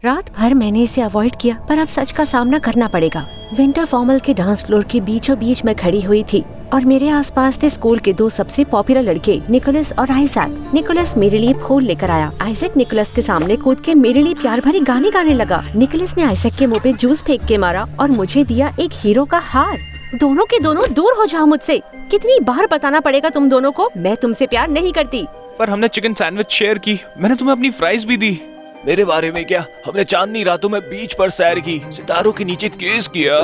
रात भर मैंने इसे अवॉइड किया, पर अब सच का सामना करना पड़ेगा। विंटर फॉर्मल के डांस फ्लोर के बीचों बीच में खड़ी हुई थी और मेरे आसपास थे स्कूल के दो सबसे पॉपुलर लड़के, निकोलस और आइजैक। निकोलस मेरे लिए फूल लेकर आया। आइजैक निकोलस के सामने कूद के मेरे लिए प्यार भरी गाने गाने लगा। निकोलस ने आइजैक के मुंह पे जूस फेंक के मारा और मुझे दिया एक हीरो का हार। दोनों के दोनों दूर हो जाओ मुझसे। कितनी बार बताना पड़ेगा तुम दोनों को, मैं तुमसे प्यार नहीं करती। पर हमने चिकन सैंडविच शेयर की, मैंने तुम्हें अपनी फ्राइज भी दी। मेरे बारे में क्या, हमने चांदनी रातों में बीच पर सैर की, सितारों के नीचे किस किया।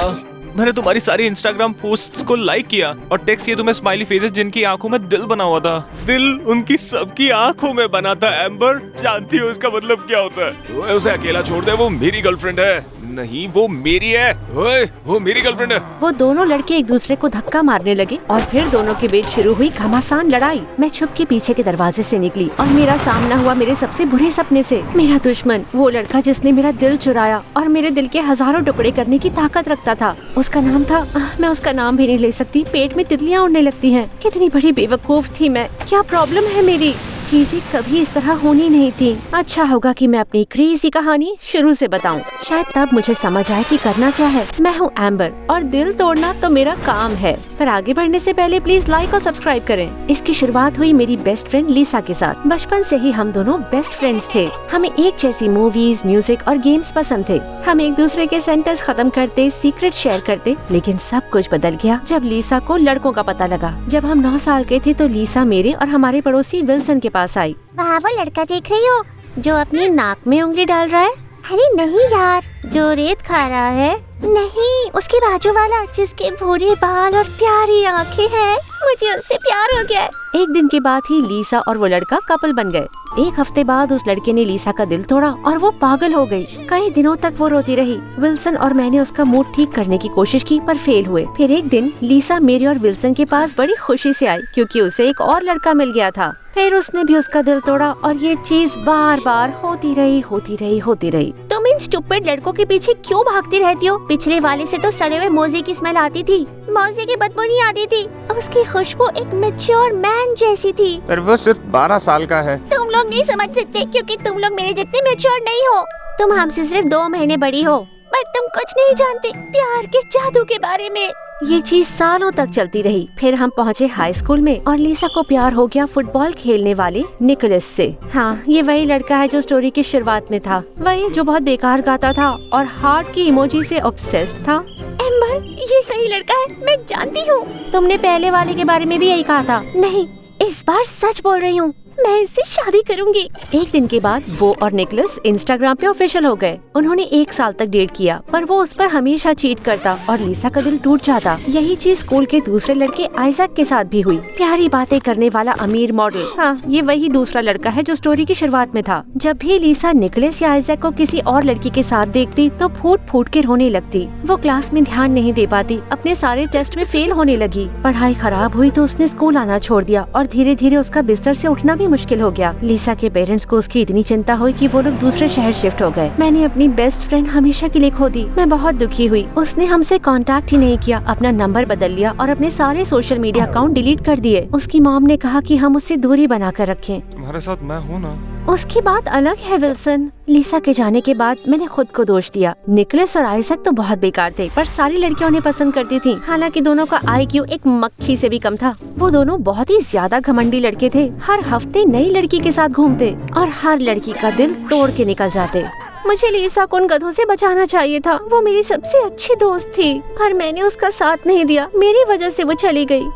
मैंने तुम्हारी सारी इंस्टाग्राम पोस्ट्स को लाइक किया और टेक्स्ट किए तुम्हें स्माइली फेसेस जिनकी आंखों में दिल बना हुआ था। दिल उनकी सबकी आंखों में बना था। एम्बर, जानती हो इसका मतलब क्या होता है? ओए, उसे अकेला छोड़ दे, वो मेरी गर्लफ्रेंड है। नहीं, वो मेरी है। ओए, वो मेरी गर्लफ्रेंड है। वो दोनों लड़के एक दूसरे को धक्का मारने लगे और फिर दोनों के बीच शुरू हुई घमासान लड़ाई। मैं छुप के पीछे के दरवाजे से निकली और मेरा सामना हुआ मेरे सबसे बुरे सपने से। मेरा दुश्मन, वो लड़का जिसने मेरा दिल चुराया और मेरे दिल के हजारों टुकड़े करने की ताकत रखता था। उसका नाम था, मैं उसका नाम भी नहीं ले सकती, पेट में तितलियां उड़ने लगती हैं। कितनी बड़ी बेवकूफ थी मैं। क्या प्रॉब्लम है मेरी? चीजें कभी इस तरह होनी नहीं थी। अच्छा होगा कि मैं अपनी क्रेजी कहानी शुरू से बताऊं। शायद तब मुझे समझ आए कि करना क्या है। मैं हूँ एम्बर और दिल तोड़ना तो मेरा काम है। पर आगे बढ़ने से पहले प्लीज लाइक और सब्सक्राइब करें। इसकी शुरुआत हुई मेरी बेस्ट फ्रेंड लीसा के साथ। बचपन से ही हम दोनों बेस्ट फ्रेंड्स थे। हमें एक जैसी मूवीज, म्यूजिक और गेम्स पसंद थे। हम एक दूसरे के सेंटेंस खत्म करते, सीक्रेट शेयर करते। लेकिन सब कुछ बदल गया जब लीसा को लड़कों का पता लगा। जब हम 9 साल के थे तो लीसा मेरे और हमारे पड़ोसी विल्सन के पास आई। वहाँ वो लड़का देख रही हो जो अपनी नाक में उंगली डाल रहा है? अरे नहीं यार, जो रेत खा रहा है। नहीं, उसके बाजू वाला जिसके भूरे बाल और प्यारी आंखें हैं। मुझे उससे प्यार हो गया है। एक दिन के बाद ही लीसा और वो लड़का कपल बन गए। एक हफ्ते बाद उस लड़के ने लीसा का दिल तोड़ा और वो पागल हो गई। कई दिनों तक वो रोती रही। विल्सन और मैंने उसका मूड ठीक करने की कोशिश की पर फेल हुए। फिर एक दिन लीसा मेरे और विल्सन के पास बड़ी खुशी से आई क्योंकि उसे एक और लड़का मिल गया था। फिर उसने भी उसका दिल तोड़ा और ये चीज बार बार होती रही। तुम इन स्टूपिड लड़कों के पीछे क्यों भागती रहती हो? पिछले वाले से तो सड़े हुए मोजे की स्मेल आती थी। मोजे की बदबू नहीं आती थी। उसकी खुशबू एक मैच्योर मैन जैसी थी। पर वो सिर्फ 12 साल का है। तुम लोग नहीं समझ सकते क्योंकि तुम लोग मेरे जितने मैच्योर नहीं हो। तुम हमसे सिर्फ 2 महीने बड़ी हो, पर तुम कुछ नहीं जानते प्यार के जादू के बारे में। ये चीज सालों तक चलती रही। फिर हम पहुँचे हाई स्कूल में और लीसा को प्यार हो गया फुटबॉल खेलने वाले निकोलस से। हाँ, ये वही लड़का है जो स्टोरी की शुरुआत में था। वही जो बहुत बेकार गाता था और हार्ट की इमोजी से ऑब्सेस्ड था। एम्बर, ये सही लड़का है, मैं जानती हूँ। तुमने पहले वाले के बारे में भी यही कहा था। नहीं, इस बार सच बोल रही हूँ। मैं इससे शादी करूंगी। एक दिन के बाद वो और निकोलस इंस्टाग्राम पे ऑफिशियल हो गए। उन्होंने 1 साल तक डेट किया पर वो उस पर हमेशा चीट करता और लीसा का दिल टूट जाता। यही चीज स्कूल के दूसरे लड़के आइजैक के साथ भी हुई। प्यारी बातें करने वाला अमीर मॉडल। हाँ, ये वही दूसरा लड़का है जो स्टोरी की शुरुआत में था। जब भी लीसा निकोलस या आइजैक को किसी और लड़की के साथ देखती तो फूट फूट के रोने लगती। वो क्लास में ध्यान नहीं दे पाती, अपने सारे टेस्ट में फेल होने लगी। पढ़ाई खराब हुई तो उसने स्कूल आना छोड़ दिया और धीरे धीरे उसका बिस्तर से उठना भी मुश्किल हो गया। लीसा के पेरेंट्स को उसकी इतनी चिंता हुई कि वो लोग दूसरे शहर शिफ्ट हो गए। मैंने अपनी बेस्ट फ्रेंड हमेशा के लिए खो दी। मैं बहुत दुखी हुई। उसने हमसे कांटेक्ट ही नहीं किया, अपना नंबर बदल लिया और अपने सारे सोशल मीडिया अकाउंट डिलीट कर दिए। उसकी मॉम ने कहा कि हम उससे दूरी बना कर रखें। तुम्हारे साथ मैं हूँ ना। उसकी बात अलग है विल्सन। लीसा के जाने के बाद मैंने खुद को दोष दिया। निकोलस और आइजैक तो बहुत बेकार थे पर सारी लड़कियां उन्हें पसंद करती थीं। हालांकि दोनों का IQ एक मक्खी से भी कम था। वो दोनों बहुत ही ज्यादा घमंडी लड़के थे। हर हफ्ते नई लड़की के साथ घूमते और हर लड़की का दिल तोड़ के निकल जाते। मुझे लीसा को उन गधों से बचाना चाहिए था। वो मेरी सबसे अच्छी दोस्त थी पर मैंने उसका साथ नहीं दिया। मेरी वजह से वो चली गई।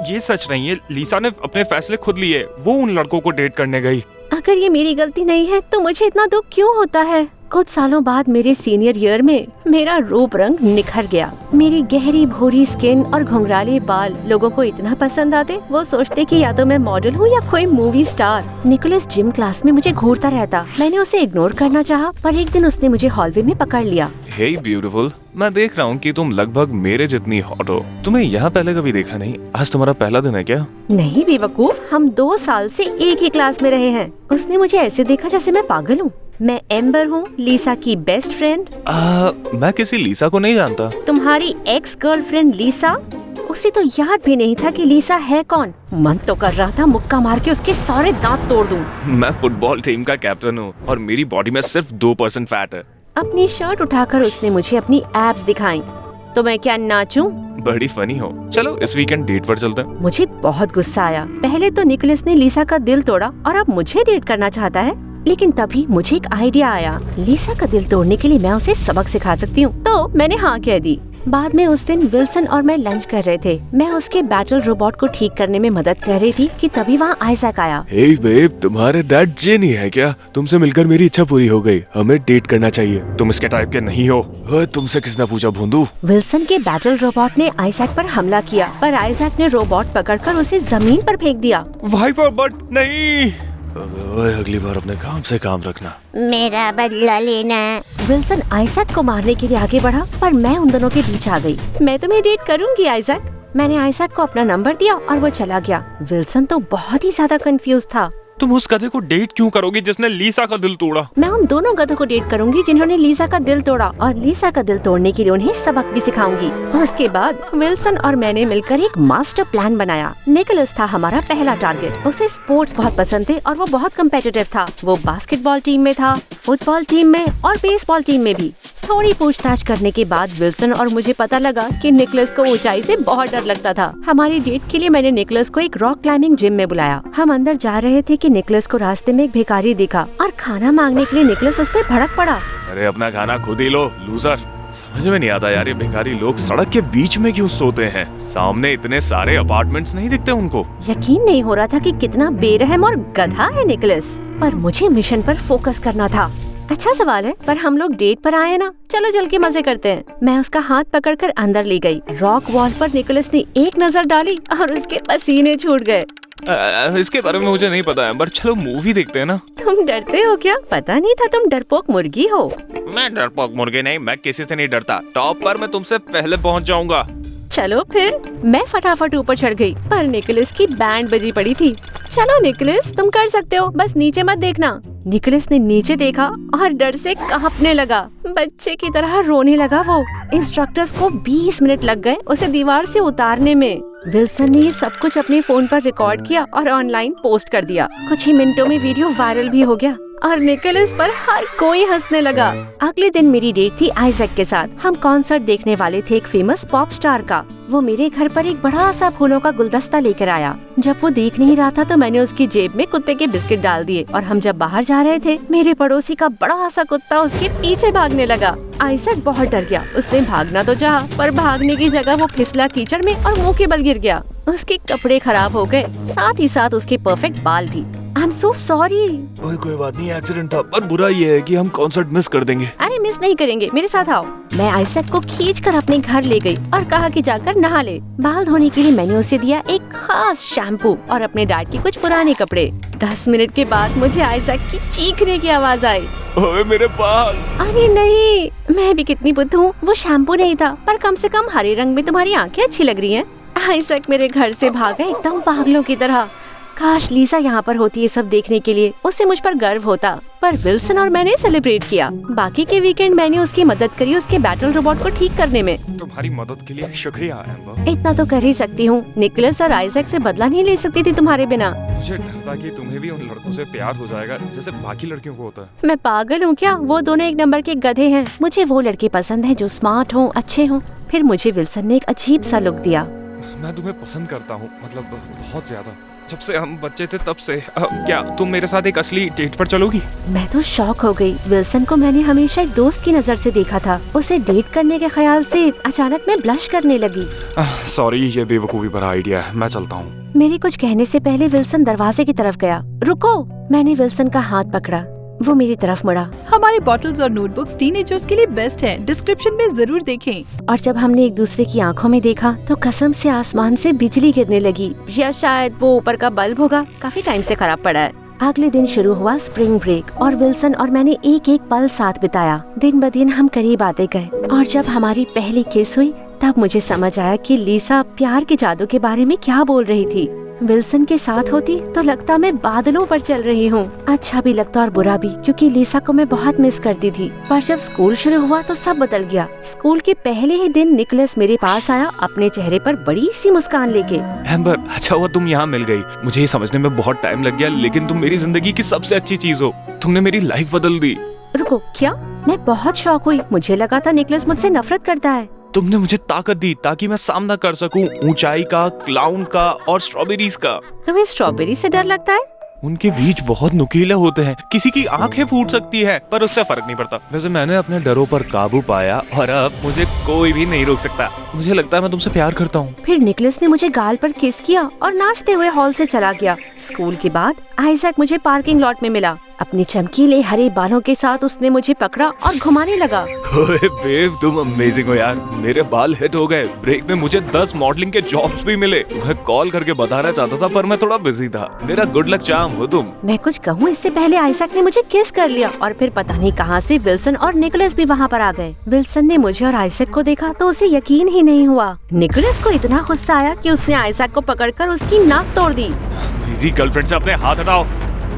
ये सच नहीं है। लीसा ने अपने फैसले खुद लिए। वो उन लड़कों को डेट करने गई। अगर ये मेरी गलती नहीं है तो मुझे इतना दुख क्यों होता है? कुछ सालों बाद मेरे सीनियर ईयर में मेरा रूप रंग निखर गया। मेरी गहरी भूरी स्किन और घुंघराले बाल लोगों को इतना पसंद आते, वो सोचते कि या तो मैं मॉडल हूँ या कोई movie star. Nicholas gym class में मुझे घूरता रहता। मैंने उसे इग्नोर करना चाहा पर एक दिन उसने मुझे हॉलवे में पकड़ लिया। हे ब्यूटीफुल, मैं देख रहा हूँ कि तुम लगभग मेरे जितनी हॉट हो। तुम्हें यहाँ पहले कभी देखा नहीं। आज तुम्हारा पहला दिन है क्या? नहीं बेवकूफ, हम 2 साल से एक ही क्लास में रहे हैं। उसने मुझे ऐसे देखा जैसे मैं पागल हूँ। मैं एम्बर हूँ, लीसा की बेस्ट फ्रेंड। मैं किसी लीसा को नहीं जानता। तुम्हारी एक्स गर्लफ्रेंड लीसा? उसे तो याद भी नहीं था कि लीसा है कौन। मन तो कर रहा था मुक्का मार के उसके सारे दांत तोड़ दूं। मैं फुटबॉल टीम का कैप्टन हूँ और मेरी बॉडी में सिर्फ 2% फैट है। अपनी शर्ट उठाकर उसने मुझे अपनी एब्स दिखाई। तो मैं क्या नाचूं? बड़ी फनी हो। चलो इस वीकेंड डेट पर चलते हैं। मुझे बहुत गुस्सा आया। पहले तो निकोलस ने लीसा का दिल तोड़ा और अब मुझे डेट करना चाहता है। लेकिन तभी मुझे एक आइडिया आया। लीसा का दिल तोड़ने के लिए मैं उसे सबक सिखा सकती हूँ। तो मैंने हाँ कह दी। बाद में उस दिन विल्सन और मैं लंच कर रहे थे। मैं उसके बैटल रोबोट को ठीक करने में मदद कर रही थी कि तभी वहाँ आइजैक आया। हे बेब, तुम्हारे डैड जेनी है क्या? तुमसे मिलकर मेरी इच्छा पूरी हो गई। हमें डेट करना चाहिए। तुम इसके टाइप के नहीं हो। ओए, तुमसे किसने पूछा भोंदू? विल्सन के बैटल रोबोट ने आइजैक पर हमला किया, पर आइजैक ने रोबोट पकड़कर उसे जमीन पर फेंक दिया। वाइपर बट नहीं। ओए, अगली बार अपने काम से काम रखना। मेरा बदला लेना। विल्सन आइजैक को मारने के लिए आगे बढ़ा, पर मैं उन दोनों के बीच आ गई। मैं तुम्हें डेट करूंगी आइजैक। मैंने आइजैक को अपना नंबर दिया और वो चला गया। विल्सन तो बहुत ही ज्यादा कंफ्यूज था। तुम उस गधे को डेट क्यों करोगी जिसने लीसा का दिल तोड़ा? मैं उन दोनों गधों को डेट करूंगी जिन्होंने लीसा का दिल तोड़ा, और लीसा का दिल तोड़ने के लिए उन्हें सबक भी सिखाऊंगी। उसके बाद विल्सन और मैंने मिलकर एक मास्टर प्लान बनाया। निकोलस था हमारा पहला टारगेट। उसे स्पोर्ट्स बहुत पसंद थे और वो बहुत कम्पिटिटिव था। वो बास्केटबॉल टीम में था, फुटबॉल टीम में और बेसबॉल टीम में भी। थोड़ी पूछताछ करने के बाद विल्सन और मुझे पता लगा कि निकोलस को ऊंचाई से बहुत डर लगता था। हमारी डेट के लिए मैंने निकोलस को एक रॉक क्लाइंबिंग जिम में बुलाया। हम अंदर जा रहे थे कि निकोलस को रास्ते में एक भिखारी दिखा और खाना मांगने के लिए निकोलस उस पर भड़क पड़ा। अरे अपना खाना खुद ही लो, लूजर। समझ में नहीं आता यार, ये भिखारी लोग सड़क के बीच में क्यों सोते हैं? सामने इतने सारे अपार्टमेंट्स नहीं दिखते उनको? यकीन नहीं हो रहा था कि कितना बेरहम और गधा है निकोलस। पर मुझे मिशन पर फोकस करना था। अच्छा सवाल है, पर हम लोग डेट पर आए ना, चलो चल के मजे करते हैं। मैं उसका हाथ पकड़कर अंदर ले गई। रॉक वॉल पर निकोलस ने एक नजर डाली और उसके पसीने छूट गए। इसके बारे में मुझे नहीं पता है, पर चलो मूवी देखते हैं ना। तुम डरते हो क्या? पता नहीं था तुम डरपोक मुर्गी हो। मैं डरपोक मुर्गे नहीं, मैं किसी से नहीं डरता। टॉप पर मैं तुमसे पहले पहुंच जाऊंगा। चलो फिर। मैं फटाफट ऊपर चढ़ गई, पर निकोलस की बैंड बजी पड़ी थी। चलो निकोलस, तुम कर सकते हो, बस नीचे मत देखना। निकोलस ने नीचे देखा और डर से कांपने लगा। बच्चे की तरह रोने लगा वो। इंस्ट्रक्टर्स को 20 मिनट लग गए उसे दीवार से उतारने में। विल्सन ने ये सब कुछ अपने फोन पर रिकॉर्ड किया और ऑनलाइन पोस्ट कर दिया। कुछ ही मिनटों में वीडियो वायरल भी हो गया और निकोलस पर हर कोई हंसने लगा। अगले दिन मेरी डेट थी आइजैक के साथ। हम कॉन्सर्ट देखने वाले थे एक फेमस पॉप स्टार का। वो मेरे घर पर एक बड़ा सा फूलों का गुलदस्ता लेकर आया। जब वो देख नहीं रहा था तो मैंने उसकी जेब में कुत्ते के बिस्किट डाल दिए और हम जब बाहर जा रहे थे मेरे पड़ोसी का बड़ा सा कुत्ता उसके पीछे भागने लगा। आइजैक बहुत डर गया। उसने भागना तो चाहा, पर भागने की जगह वो फिसला कीचड़ में और मुंह के बल गिर गया। उसके कपड़े खराब हो गए, साथ ही साथ उसके परफेक्ट बाल भी। I am so sorry. ओए, कोई बात नहीं, एक्सीडेंट था। पर बुरा ये है कि हम कॉन्सर्ट मिस कर देंगे। अरे मिस नहीं करेंगे, मेरे साथ आओ। मैं आइजैक को खींचकर अपने घर ले गई और कहा कि जाकर नहा ले। बाल धोने के लिए मैंने उसे दिया एक खास शैम्पू और अपने डैड के कुछ पुराने कपड़े। 10 मिनट के बाद मुझे आइजैक की चीखने की आवाज आई। ओए मेरे बाल। अरे नहीं, मैं भी कितनी बुद्धू हूँ। वो शैम्पू नहीं था, पर कम से कम हरे रंग में तुम्हारी आंखें अच्छी लग रही हैं। आइजैक मेरे घर से भागा एकदम पागलों की तरह। काश लीसा यहाँ पर होती है सब देखने के लिए, उसे मुझ पर गर्व होता। पर विल्सन और मैंने सेलिब्रेट किया। बाकी के वीकेंड मैंने उसकी मदद करी उसके बैटल रोबोट को ठीक करने में। तुम्हारी मदद के लिए शुक्रिया एम्बर। इतना तो कर ही सकती हूँ। निकोलस और आइजैक से बदला नहीं ले सकती थी तुम्हारे बिना। मुझे डर था कि तुम्हें भी उन लड़कों से प्यार हो जाएगा जैसे बाकी लड़कियों को होता है। मैं पागल हूँ क्या? वो दोनों एक नंबर के गधे हैं। मुझे वो लड़के पसंद है जो स्मार्ट हों, अच्छे हों। फिर मुझे विल्सन ने एक अजीब सा लुक दिया। मैं तुम्हें पसंद करता हूँ, मतलब बहुत ज्यादा। जब से हम बच्चे थे तब से। क्या तुम मेरे साथ एक असली डेट पर चलोगी? मैं तो शॉक हो गई। विल्सन को मैंने हमेशा एक दोस्त की नजर से देखा था। उसे डेट करने के ख्याल से अचानक मैं ब्लश करने लगी। सॉरी, ये बेवकूफी भरा आइडिया है। मैं चलता हूँ। मेरे कुछ कहने से पहले विल्सन दरवाजे की तरफ गया। रुको! मैंने विल्सन का हाथ पकड़ा। वो मेरी तरफ मुड़ा। हमारे बॉटल्स और नोटबुक्स टीनेजर्स के लिए बेस्ट हैं। डिस्क्रिप्शन में जरूर देखें। और जब हमने एक दूसरे की आंखों में देखा तो कसम से आसमान से बिजली गिरने लगी, या शायद वो ऊपर का बल्ब होगा, काफी टाइम से खराब पड़ा है। अगले दिन शुरू हुआ स्प्रिंग ब्रेक और विल्सन और मैंने एक एक पल साथ बिताया। दिन ब दिन हम करीब आते गए और जब हमारी पहली किस हुई तब मुझे समझ आया कि लीसा प्यार के जादू के बारे में क्या बोल रही थी। विल्सन के साथ होती तो लगता मैं बादलों पर चल रही हूँ। अच्छा भी लगता और बुरा भी, क्योंकि लिसा को मैं बहुत मिस करती थी। पर जब स्कूल शुरू हुआ तो सब बदल गया। स्कूल के पहले ही दिन निकोलस मेरे पास आया, अपने चेहरे पर बड़ी सी मुस्कान लेके। एम्बर, अच्छा हुआ तुम यहाँ मिल गई। मुझे ये समझने में बहुत टाइम लग गया, लेकिन तुम मेरी जिंदगी की सबसे अच्छी चीज हो। तुमने मेरी लाइफ बदल दी। रुको, क्या? मैं बहुत शॉक हुई। मुझे लगा था निकोलस मुझसे नफरत करता है। तुमने मुझे ताकत दी ताकि मैं सामना कर सकूं ऊंचाई का, क्लाउन का और स्ट्रॉबेरीज का। तुम्हें स्ट्रॉबेरी से डर लगता है? उनके बीज बहुत नुकीले होते हैं, किसी की आंखें फूट सकती है, पर उससे फर्क नहीं पड़ता। वैसे मैंने अपने डरों पर काबू पाया और अब मुझे कोई भी नहीं रोक सकता। मुझे लगता है मैं तुमसे प्यार करता हूँ। फिर निकोलस ने मुझे गाल पर किस किया और नाचते हुए हॉल से चला गया। स्कूल के बाद आइजैक मुझे पार्किंग लॉट में मिला। अपने चमकीले हरे बालों के साथ उसने मुझे पकड़ा और घुमाने लगा। ओए बेब, तुम अमेजिंग हो यार। मेरे बाल हिट हो गए। ब्रेक में मुझे 10 मॉडलिंग के जॉब्स भी मिले। मैं कॉल करके बताना चाहता था, पर मैं थोड़ा बिजी था। मेरा गुड लक चार्म हो तुम। मैं कुछ कहूँ इससे पहले आइजैक ने मुझे किस कर लिया और फिर पता नहीं कहां से विल्सन और निकोलस भी वहाँ पर आ गए। विल्सन ने मुझे और आइजैक को देखा तो उसे यकीन ही नहीं हुआ। निकोलस को इतना गुस्सा आया कि उसने आइजैक को पकड़कर उसकी नाक तोड़ दी। मेरी गर्लफ्रेंड से अपने हाथ हटाओ।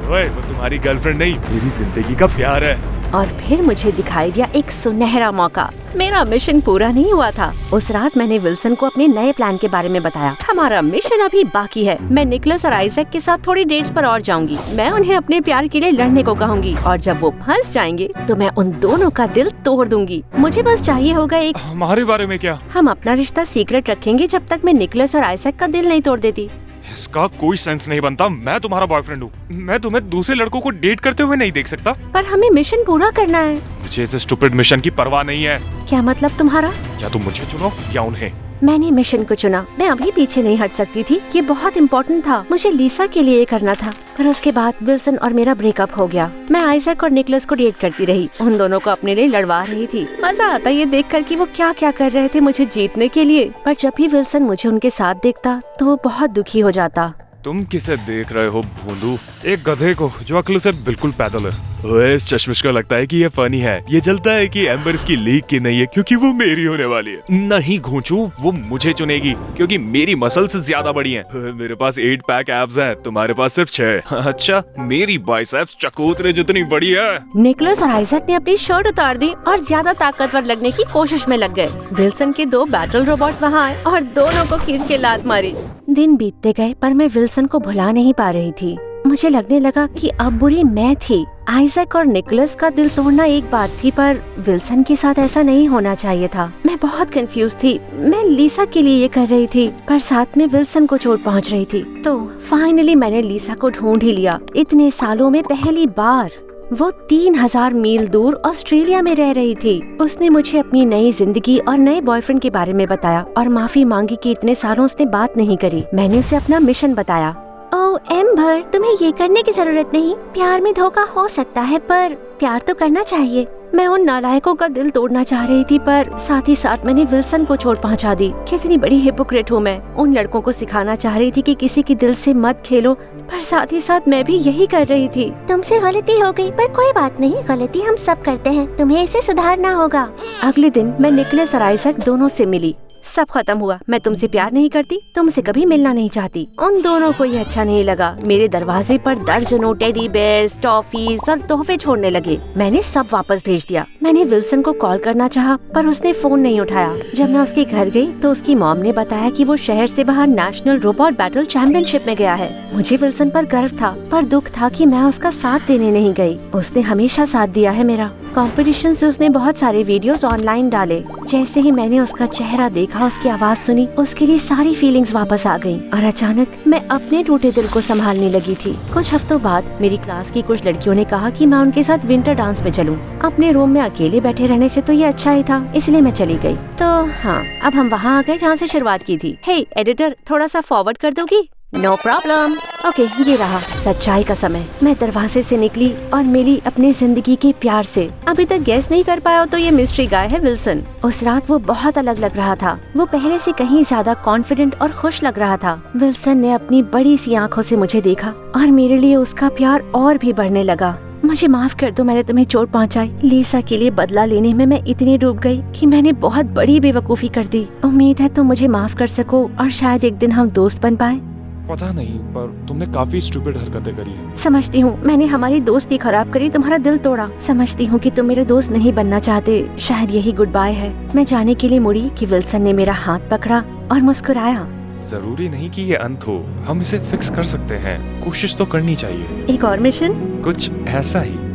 ओए, वो तुम्हारी गर्लफ्रेंड नहीं, मेरी जिंदगी का प्यार है। और फिर मुझे दिखाई दिया एक सुनहरा मौका। मेरा मिशन पूरा नहीं हुआ था। उस रात मैंने विल्सन को अपने नए प्लान के बारे में बताया। हमारा मिशन अभी बाकी है। मैं निकोलस और आइजैक के साथ थोड़ी डेट्स पर और जाऊंगी। मैं उन्हें अपने प्यार के लिए लड़ने को कहूंगी और जब वो फंस जाएंगे तो मैं उन दोनों का दिल तोड़ दूंगी। मुझे बस चाहिए होगा एक। हमारे बारे में क्या? हम अपना रिश्ता सीक्रेट रखेंगे जब तक मैं निकोलस और आइजैक का दिल नहीं तोड़ देती। इसका कोई सेंस नहीं बनता। मैं तुम्हारा बॉयफ्रेंड हूँ। मैं तुम्हें दूसरे लड़कों को डेट करते हुए नहीं देख सकता। पर हमें मिशन पूरा करना है। मुझे इस स्टूपिड मिशन की परवाह नहीं है। क्या मतलब तुम्हारा? क्या तुम मुझे चुनो या उन्हें? मैंने मिशन को चुना। मैं अभी पीछे नहीं हट सकती थी। ये बहुत इम्पोर्टेंट था। मुझे लिसा के लिए करना था। पर उसके बाद विल्सन और मेरा ब्रेकअप हो गया। मैं आइजैक और निकोलस को डेट करती रही। उन दोनों को अपने लिए लड़वा रही थी। मजा आता ये देखकर कि वो क्या क्या कर रहे थे मुझे जीतने के लिए। पर जब भी विल्सन मुझे उनके साथ देखता तो वो बहुत दुखी हो जाता। तुम किसे देख रहे हो भोंदू? एक गधे को जो अक्ल से बिल्कुल पैदल है। ओए, इस चश्मिश को लगता है कि ये फनी है। ये जलता है कि एम्बर इसकी लीग की नहीं है क्योंकि वो मेरी होने वाली है। नहीं घूंचू, वो मुझे चुनेगी क्योंकि मेरी मसल्स ज्यादा बड़ी हैं। मेरे पास 8 पैक एब्स हैं, तुम्हारे पास सिर्फ 6। अच्छा, मेरी बाइसेप्स चकोतरे जितनी बड़ी है। निकोलस और आइजैक ने अपनी शर्ट उतार दी और ज्यादा ताकतवर लगने की कोशिश में लग गए। विल्सन के 2 बैटल रोबोट्स वहाँ आए और दोनों को खींच के लात मारी। दिन बीतते गए पर मैं विल्सन को भुला नहीं पा रही थी। मुझे लगने लगा कि अब बुरी मैं थी। आइजैक और निकोलस का दिल तोड़ना एक बात थी, पर विल्सन के साथ ऐसा नहीं होना चाहिए था। मैं बहुत कंफ्यूज थी। मैं लिसा के लिए ये कर रही थी, पर साथ में विल्सन को चोट पहुंच रही थी। तो फाइनली मैंने लिसा को ढूंढ ही लिया। इतने सालों में पहली बार। वो 3000 मील दूर ऑस्ट्रेलिया में रह रही थी। उसने मुझे अपनी नई जिंदगी और नए बॉयफ्रेंड के बारे में बताया और माफी मांगी कि इतने सालों उसने बात नहीं करी। मैंने उसे अपना मिशन बताया। ओह एम्बर, तुम्हें ये करने की जरूरत नहीं। प्यार में धोखा हो सकता है, पर प्यार तो करना चाहिए। मैं उन नालायकों का दिल तोड़ना चाह रही थी, पर साथ ही साथ मैंने विल्सन को चोट पहुंचा दी। कितनी बड़ी हिपोक्रेट हूँ मैं। उन लड़कों को सिखाना चाह रही थी कि किसी के दिल से मत खेलो, पर साथ ही साथ मैं भी यही कर रही थी। तुमसे गलती हो गई, पर कोई बात नहीं, गलती हम सब करते हैं। तुम्हें इसे सुधारना होगा। अगले दिन मैं निकोलस और आइजैक दोनों से मिली। सब खत्म हुआ। मैं तुमसे प्यार नहीं करती, तुमसे कभी मिलना नहीं चाहती। उन दोनों को ये अच्छा नहीं लगा। मेरे दरवाजे पर दर्जनों टेडी बेयर्स, टॉफीज और तोहफे छोड़ने लगे। मैंने सब वापस भेज दिया। मैंने विल्सन को कॉल करना चाहा, पर उसने फोन नहीं उठाया। जब मैं उसके घर गई तो उसकी मॉम ने बताया कि वो शहर से बाहर नेशनल रोबोट बैटल चैंपियनशिप में गया है। मुझे विल्सन पर गर्व था, पर दुख था कि मैं उसका साथ देने नहीं गई। उसने हमेशा साथ दिया है मेरा। कंपटीशन से उसने बहुत सारे वीडियोस ऑनलाइन डाले। जैसे ही मैंने उसका चेहरा देखा, उसकी आवाज सुनी, उसके लिए सारी फीलिंग्स वापस आ गईं। और अचानक मैं अपने टूटे दिल को संभालने लगी थी। कुछ हफ्तों बाद मेरी क्लास की कुछ लड़कियों ने कहा कि मैं उनके साथ विंटर डांस में चलूं। अपने रूम में अकेले बैठे रहने से तो ये अच्छा ही था, इसलिए मैं चली गई। तो हाँ, अब हम वहाँ आ गए जहाँ से शुरुआत की थी। हे एडिटर, थोड़ा सा फॉरवर्ड कर दोगी? No problem. ओके, ये रहा सच्चाई का समय। मैं दरवाजे से निकली और मिली अपनी जिंदगी के प्यार से। अभी तक गेस नहीं कर पाया तो ये मिस्ट्री गाय है विल्सन। उस रात वो बहुत अलग लग रहा था। वो पहले से कहीं ज्यादा कॉन्फिडेंट और खुश लग रहा था। विल्सन ने अपनी बड़ी सी आंखों से मुझे देखा और मेरे लिए उसका प्यार और भी बढ़ने लगा। मुझे माफ कर दो, मैंने तुम्हें चोट पहुंचाई। लिसा के लिए बदला लेने में मैं इतनी डूब गई कि मैंने बहुत बड़ी बेवकूफी कर दी। उम्मीद है तुम मुझे माफ कर सको और शायद एक दिन हम दोस्त बन पाए। पता नहीं, पर तुमने काफी स्टूपिड हरकतें करी है। समझती हूँ मैंने हमारी दोस्ती खराब करी, तुम्हारा दिल तोड़ा। समझती हूँ कि तुम मेरे दोस्त नहीं बनना चाहते, शायद यही गुड बाय है। मैं जाने के लिए मुड़ी कि विल्सन ने मेरा हाथ पकड़ा और मुस्कुराया। जरूरी नहीं कि ये अंत हो, हम इसे फिक्स कर सकते हैं। कोशिश तो करनी चाहिए। एक और मिशन? कुछ ऐसा ही।